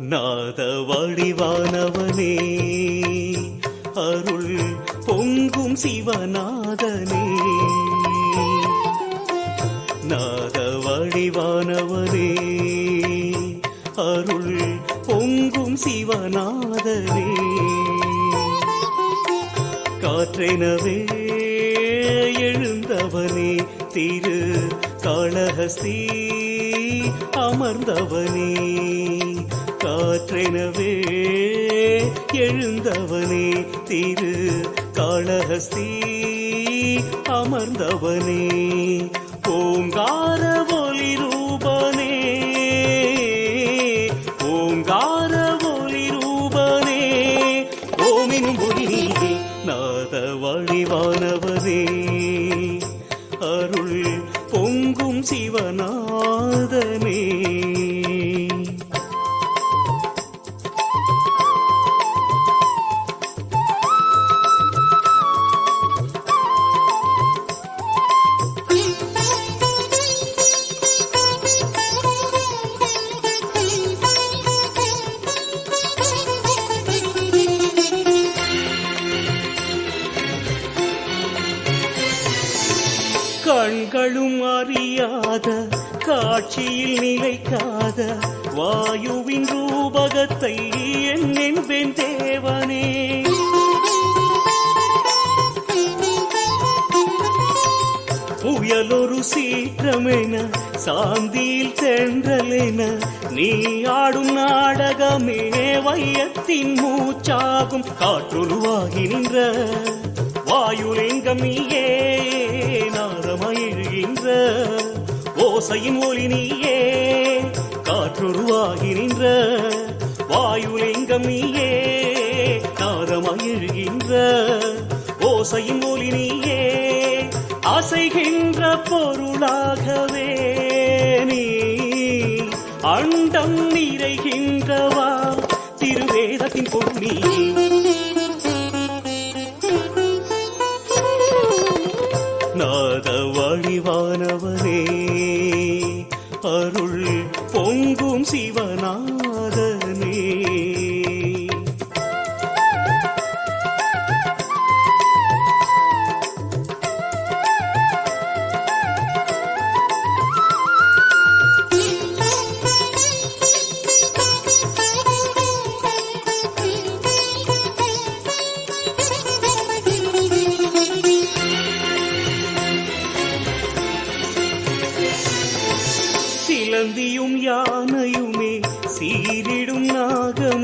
நாத வடிவானவனே அருள் பொங்கும் சிவநாதனே, நாத வடிவானவனே அருள் பொங்கும் சிவநாதனே, காற்றெனவே எழுந்தவனே திரு காளஹஸ்தி அமர்ந்தவனே, காற்றெனவே எழுந்தவனே திரு காளஹஸ்தி அமர்ந்தவனே, ஓங்கார ஒளி ரூபனே, ஓங்கார ஒளி ரூபனே, ஓமெனும் ஒளி நீயே நாத வடிவானவனே அருள் பொங்கும் சிவநாதனே. கண்களும் அறியாத காட்சியில் நிலைக்காத வாயுவின் ரூபகத்தை என்னென்பேன் தேவனே, புயலொரு சீற்றமென சாந்தியில் தென்றலென நீ ஆடும் நாடகமே வையத்தின் மூச்சாகும், காற்றுருவாகி நின்ற வாயுலிங்கம் நீயே நாதமயிழ்கின்ற ஓசையின் ஒளி நீயே, காற்றுருவாகி நின்ற வாயுலிங்கம் நீயே நாதமயிழ்கின்ற ஓசையின் ஒளி நீயே, அசைகின்ற பொருளாகவே நீ அண்டம் நிறைகின்றவா திருவேதத்தின் பொன்னி, நாத வடிவானவனே அருள் பொங்கும் சிவநாதனே. சிலந்தியும் யானையுமே சீரிடும் நாகமும்